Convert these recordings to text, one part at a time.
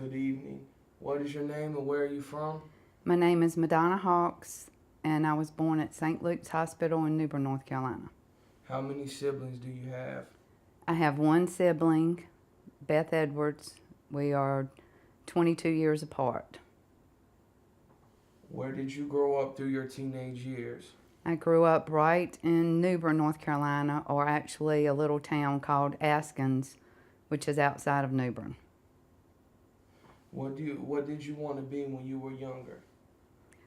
Good evening. What is your name and where are you from? My name is Madonna Hawks, and I was born at St. Luke's Hospital in New Bern, North Carolina. How many siblings do you have? I have one sibling, Beth Edwards. We are 22 years apart. Where did you grow up through your teenage years? I grew up right in New Bern, North Carolina, or actually a little town called Askins, which is outside of New Bern. What did you want to be when you were younger?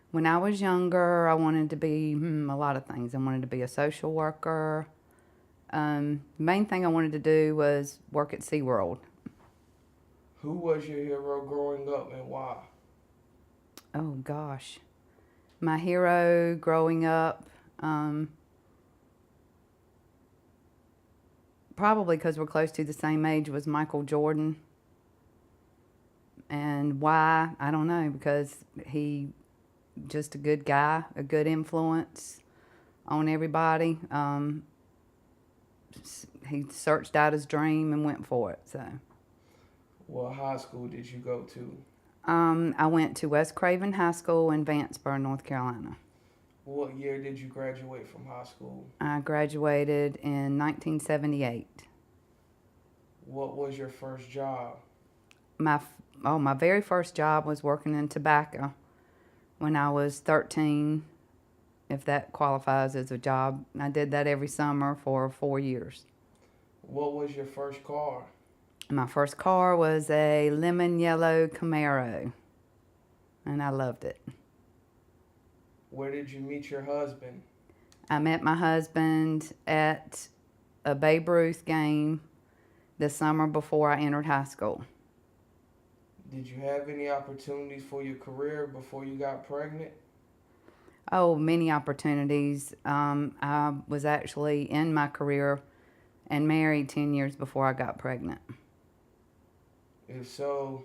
When I was younger, I wanted to be a lot of things. I wanted to be a social worker. Main thing I wanted to do was work at SeaWorld. Who was your hero growing up and why? Oh gosh. My hero growing up, probably because we're close to the same age, was Michael Jordan. And why? I don't know, because he just a good guy, a good influence on everybody. He searched out his dream and went for it. So What high school did you go to? I went to West Craven High School in Vanceboro, North Carolina. What year did you graduate from high school? I graduated in 1978. What was your first job? My very first job was working in tobacco when I was 13, if that qualifies as a job. I did that every summer for 4 years. What was your first car? My first car was a lemon yellow Camaro, and I loved it. Where did you meet your husband? I met my husband at a Babe Ruth game the summer before I entered high school. Did you have any opportunities for your career before you got pregnant? Oh, many opportunities. I was actually in my career and married 10 years before I got pregnant. If so,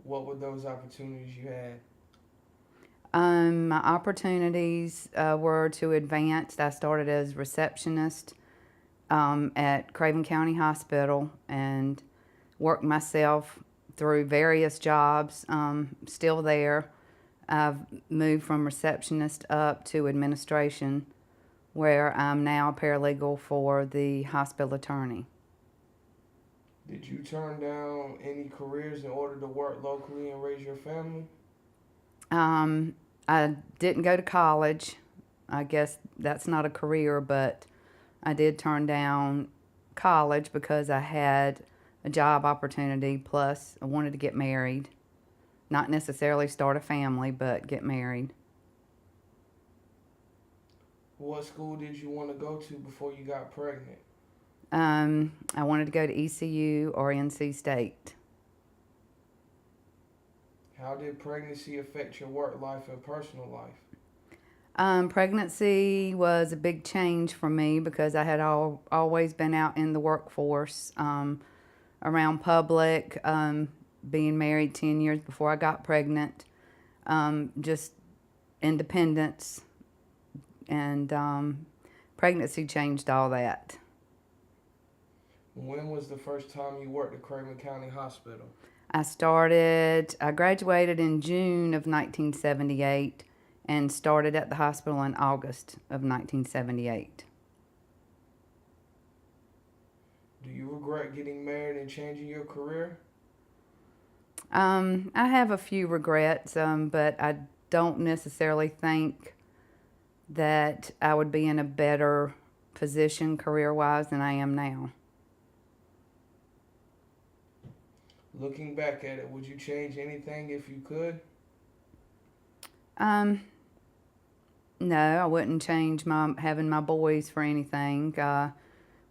what were those opportunities you had? My opportunities were to advance. I started as receptionist at Craven County Hospital and worked myself through various jobs. Still there. I've moved from receptionist up to administration, where I'm now a paralegal for the hospital attorney. Did you turn down any careers in order to work locally and raise your family? I didn't go to college. I guess that's not a career, but I did turn down college because I had a job opportunity. Plus, I wanted to get married. Not necessarily start a family, but get married. What school did you want to go to before you got pregnant? I wanted to go to ECU or NC State. How did pregnancy affect your work life and personal life? Pregnancy was a big change for me because I had always been out in the workforce, around public, being married 10 years before I got pregnant, just independence, and pregnancy changed all that. When was the first time you worked at Craven County Hospital? I graduated in June of 1978 and started at the hospital in August of 1978. Do you regret getting married and changing your career? I have a few regrets, but I don't necessarily think that I would be in a better position career-wise than I am now. Looking back at it, would you change anything if you could? Um, no, I wouldn't change my having my boys for anything.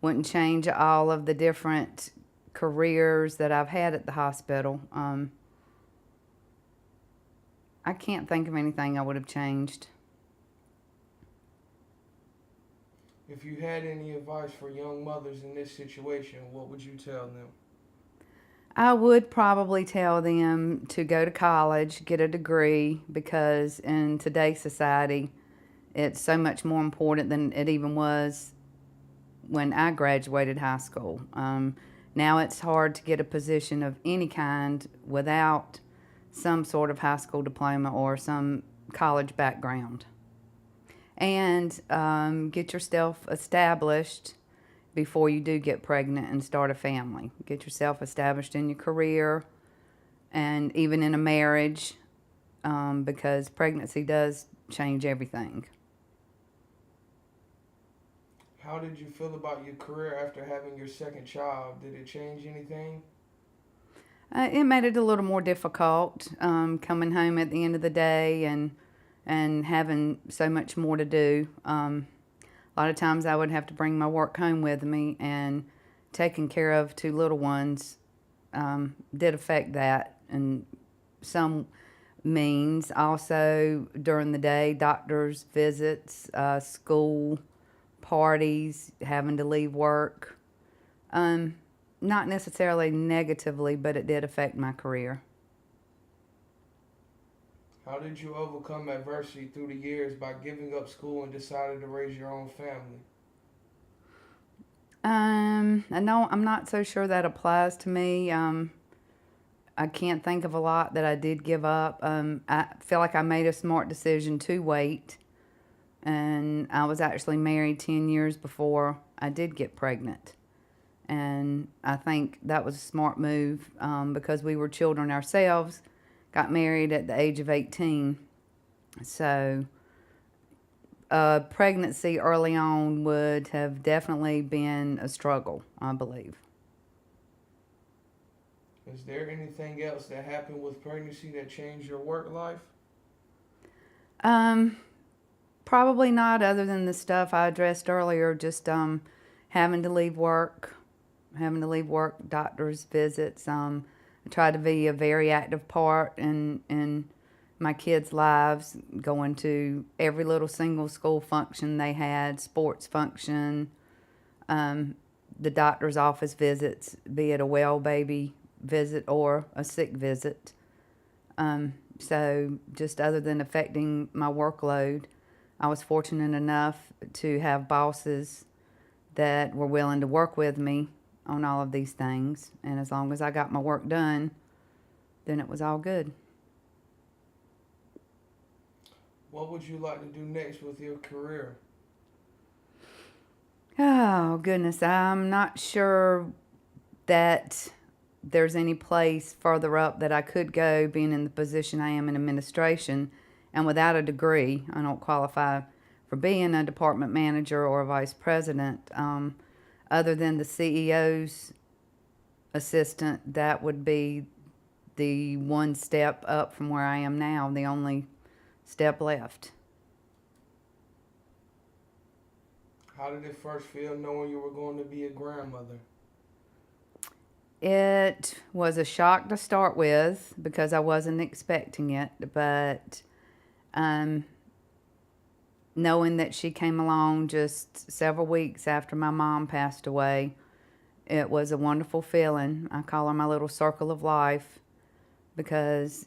Wouldn't change all of the different careers that I've had at the hospital. I can't think of anything I would have changed. If you had any advice for young mothers in this situation, what would you tell them? I would probably tell them to go to college, get a degree, because in today's society, it's so much more important than it even was when I graduated high school. Now it's hard to get a position of any kind without some sort of high school diploma or some college background. And get yourself established before you do get pregnant and start a family. Get yourself established in your career and even in a marriage, because pregnancy does change everything. How did you feel about your career after having your second child? Did it change anything? It made it a little more difficult, coming home at the end of the day and having so much more to do. A lot of times I would have to bring my work home with me, and taking care of two little ones did affect that. And some means also during the day, doctor's visits, school, parties, having to leave work. Not necessarily negatively, but it did affect my career. How did you overcome adversity through the years by giving up school and deciding to raise your own family? I know I'm not so sure that applies to me. I can't think of a lot that I did give up. I feel like I made a smart decision to wait, and I was actually married 10 years before I did get pregnant. And I think that was a smart move, because we were children ourselves, got married at the age of 18. So pregnancy early on would have definitely been a struggle, I believe. Is there anything else that happened with pregnancy that changed your work life? Um, Probably not, other than the stuff I addressed earlier, just having to leave work, doctor's visits. I try to be a very active part in my kids' lives, going to every little single school function they had, sports function, the doctor's office visits, be it a well baby visit or a sick visit. So just other than affecting my workload, I was fortunate enough to have bosses that were willing to work with me on all of these things. And as long as I got my work done, then it was all good. What would you like to do next with your career? Oh, goodness. I'm not sure that there's any place further up that I could go, being in the position I am in administration. And without a degree, I don't qualify for being a department manager or a vice president. Other than the CEO's assistant, that would be the one step up from where I am now, the only step left. How did it first feel knowing you were going to be a grandmother? It was a shock to start with because I wasn't expecting it, but um, knowing that she came along just several weeks after my mom passed away, it was a wonderful feeling. I call her my little circle of life, because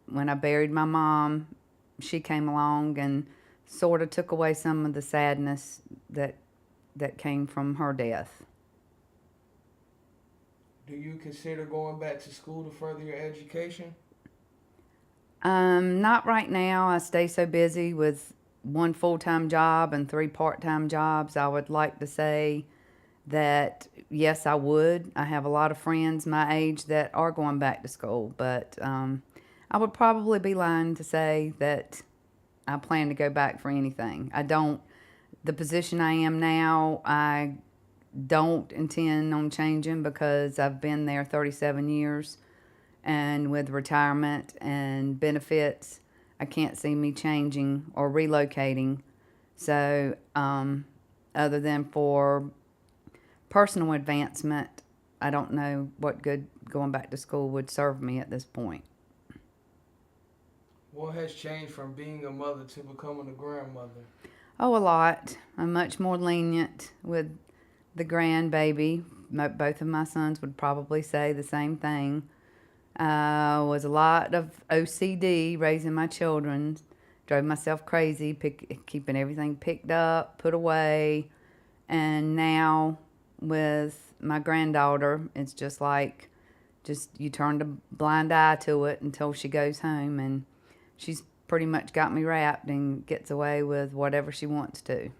when I buried my mom, she came along and sort of took away some of the sadness that came from her death. Do you consider going back to school to further your education? Not right now. I stay so busy with one full-time job and three part-time jobs. I would like to say that yes, I would. I have a lot of friends my age that are going back to school, but I would probably be lying to say that I plan to go back for anything. I don't. The position I am now, I don't intend on changing because I've been there 37 years, and with retirement and benefits, I can't see me changing or relocating. So, other than for personal advancement, I don't know what good going back to school would serve me at this point. What has changed from being a mother to becoming a grandmother? Oh, a lot. I'm much more lenient with the grandbaby. Both of my sons would probably say the same thing. Was a lot of OCD raising my children. Drove myself crazy, keeping everything picked up, put away. And now with my granddaughter, it's just like, just you turn a blind eye to it until she goes home, and she's pretty much got me wrapped and gets away with whatever she wants to.